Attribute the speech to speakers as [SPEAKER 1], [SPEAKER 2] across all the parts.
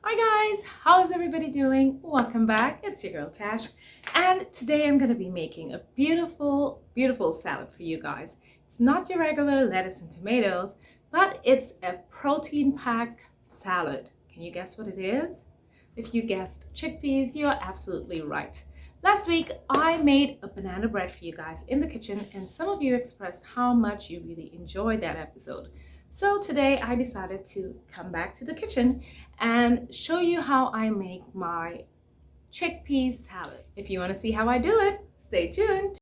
[SPEAKER 1] Hi guys, how's everybody doing? Welcome back. It's your girl Tash, and today I'm going to be making a beautiful salad for you guys. It's not your regular lettuce and tomatoes, but it's a protein-packed salad. Can you guess what it is? If you guessed chickpeas, you're absolutely right. Last week I made a banana bread for you guys in the kitchen, and some of you expressed how much you really enjoyed that episode. So today I decided to come back to the kitchen and show you how I make my chickpea salad. If you want to see how I do it, stay tuned.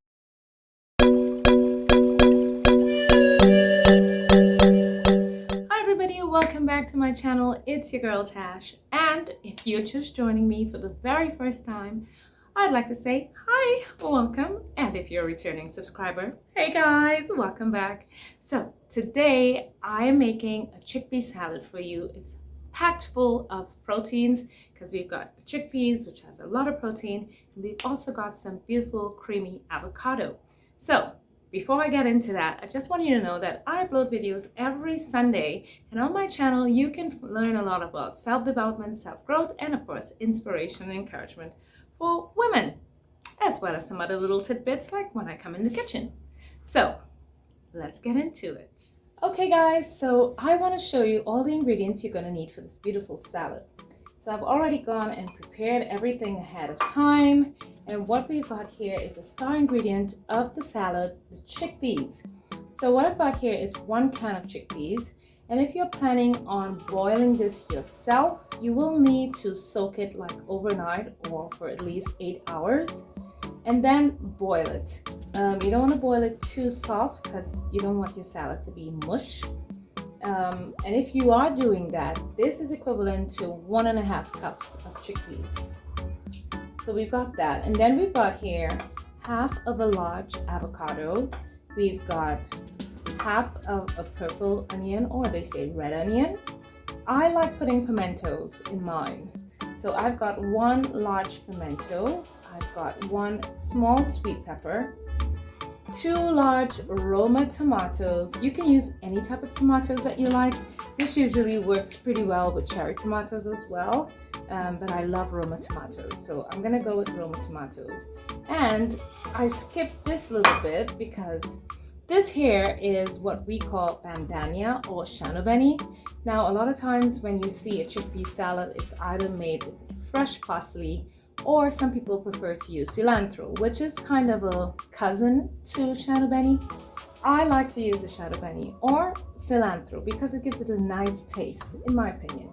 [SPEAKER 1] Hi everybody, welcome back to my channel. It's your girl Tash, and if you're just joining me for the very first time, I'd like to say hi, welcome, and if you're a returning subscriber, hey guys, welcome back. So today I am making a chickpea salad for you. It's packed full of proteins because we've got the chickpeas, which has a lot of protein, and we've also got some beautiful creamy avocado. So before I get into that, I just want you to know that I upload videos every Sunday, and on my channel you can learn a lot about self-development, self-growth, and of course inspiration and encouragement for women, as well as some other little tidbits like when I come in the kitchen. So let's get into it. Okay guys, so I want to show you all the ingredients you're going to need for this beautiful salad. So I've already gone and prepared everything ahead of time, and what we've got here is the star ingredient of the salad, the chickpeas. So what I've got here is 1 can of chickpeas, and if you're planning on boiling this yourself, you will need to soak it like overnight or for at least 8 hours, and then boil it. You don't want to boil it too soft because you don't want your salad to be mush. And if you are doing that, this is equivalent to 1.5 cups of chickpeas. So we've got that, and then we've got here half of a large avocado. We've got half of a purple onion, or they say red onion. I like putting pimentos in mine. So I've got 1 large pimento. I've got 1 small sweet pepper, 2 large Roma tomatoes. You can use any type of tomatoes that you like. This usually works pretty well with cherry tomatoes as well, but I love Roma tomatoes, so I'm gonna go with Roma tomatoes. And I skipped this little bit because this here is what we call bandania or beni. Now a lot of times when you see a chickpea salad, it's either made with fresh parsley, or some people prefer to use cilantro, which is kind of a cousin to beni. I like to use the beni or cilantro because it gives it a nice taste, in my opinion.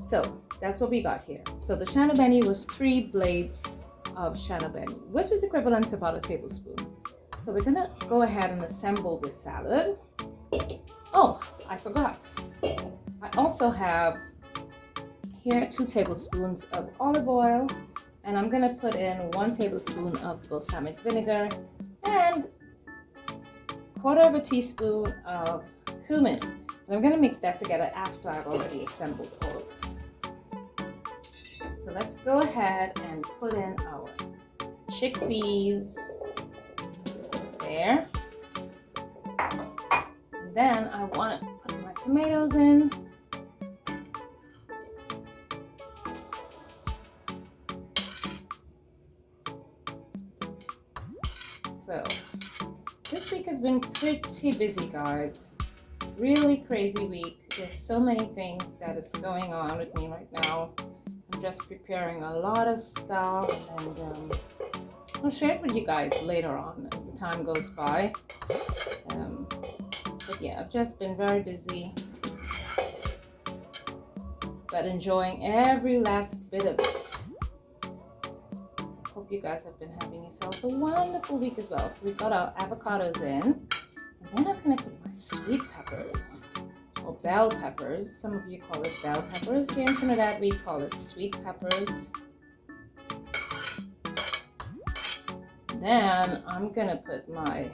[SPEAKER 1] So that's what we got here. So the beni was 3 blades of beni, which is equivalent to about a tablespoon. So we're gonna go ahead and assemble this salad. Oh, I forgot. I also have here 2 tablespoons of olive oil, and I'm gonna put in 1 tablespoon of balsamic vinegar and 1/4 teaspoon of cumin. And I'm gonna mix that together after I've already assembled all of this. So let's go ahead and put in our chickpeas there. And then I want to put my tomatoes in. So this week has been pretty busy, guys. Really crazy week. There's so many things that is going on with me right now. I'm just preparing a lot of stuff, and I'll share it with you guys later on as the time goes by. But yeah, I've just been very busy, but enjoying every last bit of it. Hope you guys have been having yourselves a wonderful week as well. So we've got our avocados in, and then I'm going to put my sweet peppers, or bell peppers. Some of you call it bell peppers. Here in Trinidad we call it sweet peppers. Then I'm going to put my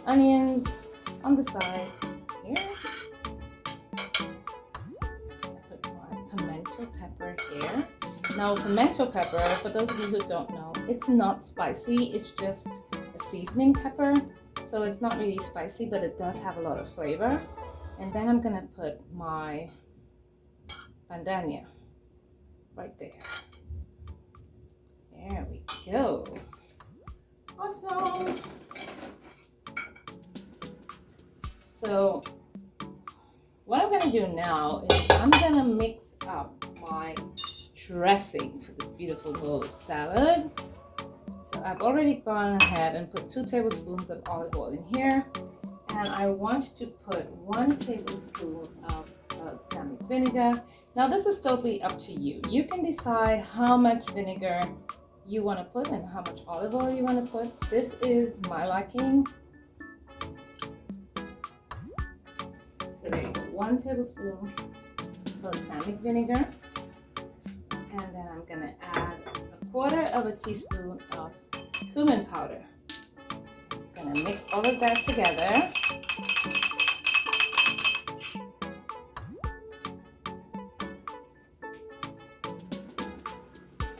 [SPEAKER 1] onions on the side here. Put my pimento pepper here. Now pimento pepper, for those of you who don't know, it's not spicy, it's just a seasoning pepper. So it's not really spicy, but it does have a lot of flavor. And then I'm gonna put my bandania. right there. There we go. Awesome. So what I'm gonna do now is I'm gonna mix up my dressing for this beautiful bowl of salad. So I've already gone ahead and put 2 tablespoons of olive oil in here, and I want to put 1 tablespoon of balsamic vinegar. Now this is totally up to you. You can decide how much vinegar you want to put and how much olive oil you want to put. This is my liking. So there you go, 1 tablespoon balsamic vinegar, and then I'm gonna add 1/4 teaspoon of cumin powder. I'm gonna mix all of that together.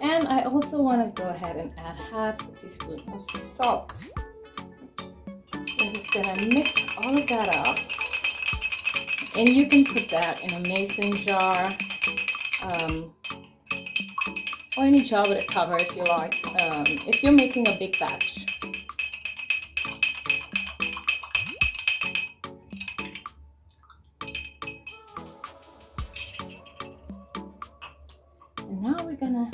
[SPEAKER 1] And I also want to go ahead and add 1/2 teaspoon of salt. I'm just gonna mix all of that up. And you can put that in a mason jar, or any jar with a cover if you like, if you're making a big batch. And now we're gonna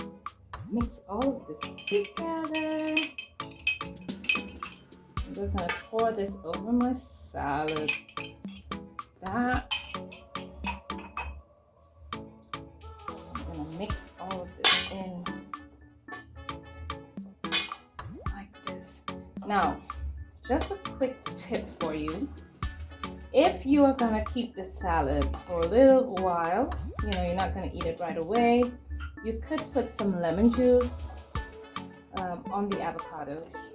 [SPEAKER 1] mix all of this together. I'm just gonna pour this over my salad. That. I'm gonna mix all of this in like this. Now, just a quick tip for you. If you are gonna keep the salad for a little while, you know, you're not gonna eat it right away, you could put some lemon juice on the avocados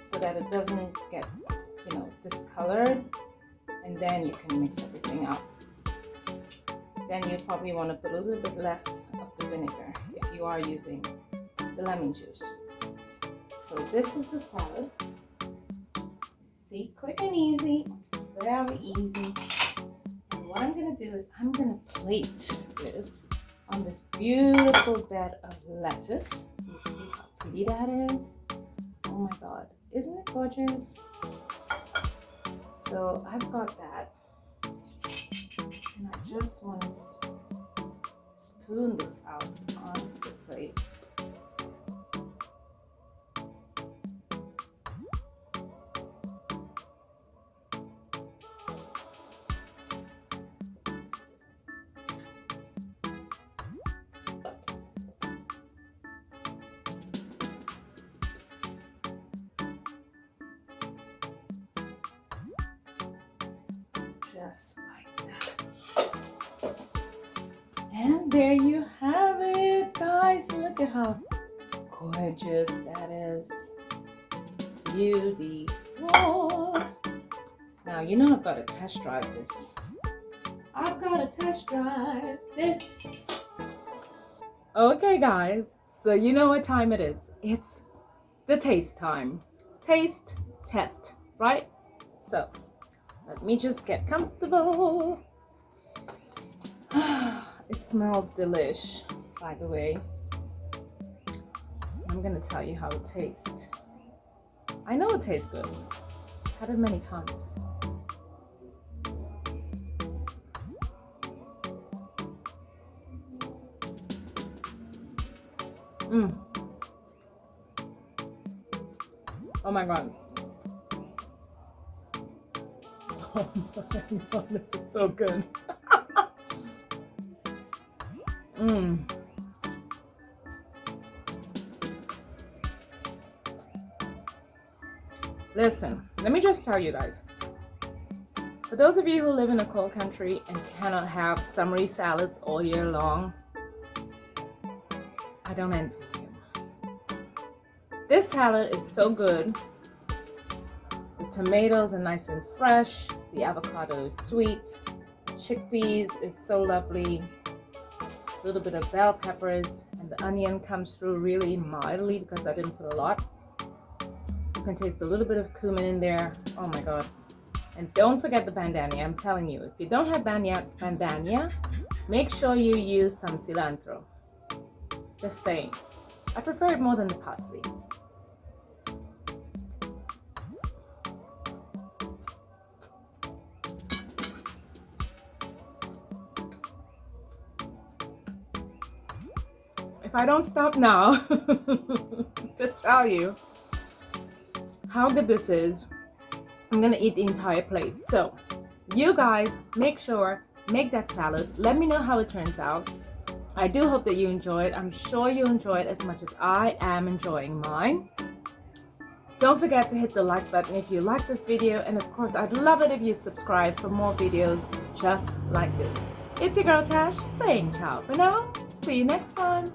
[SPEAKER 1] so that it doesn't get, you know, discolored, and then you can mix everything up. Then you probably want to put a little bit less of the vinegar if you are using the lemon juice. So this is the salad. See, quick and easy, very easy. And what I'm gonna do is I'm gonna plate this on this beautiful bed of lettuce. Do you see how pretty that is? Oh my God, isn't it gorgeous? So I've got that, and I just want to spoon this out onto the plate. Just like that. And there you have it, guys. Look at how gorgeous that is. Beautiful. Now, you know I've got to test drive this. I've got to test drive this. Okay, guys. So you know what time it is. It's the taste time. Taste, test, right? So let me just get comfortable. It smells delish, by the way. I'm gonna tell you how it tastes. I know it tastes good. I've had it many times. Oh my God. Oh my God, this is so good. Listen, let me just tell you guys. For those of you who live in a cold country and cannot have summery salads all year long, I don't envy you. This salad is so good. The tomatoes are nice and fresh. The avocado is sweet. Chickpeas is so lovely. A little bit of bell peppers, and the onion comes through really mildly because I didn't put a lot. You can taste a little bit of cumin in there. Oh my God. And don't forget the bandana. I'm telling you, if you don't have bandana, make sure you use some cilantro. Just saying. I prefer it more than the parsley. If I don't stop now to tell you how good this is, I'm gonna eat the entire plate. So you guys make sure, make that salad. Let me know how it turns out. I do hope that you enjoy it. I'm sure you enjoy it as much as I am enjoying mine. Don't forget to hit the like button if you like this video, and of course I'd love it if you'd subscribe for more videos just like this. It's your girl Tash saying ciao for now. See you next time.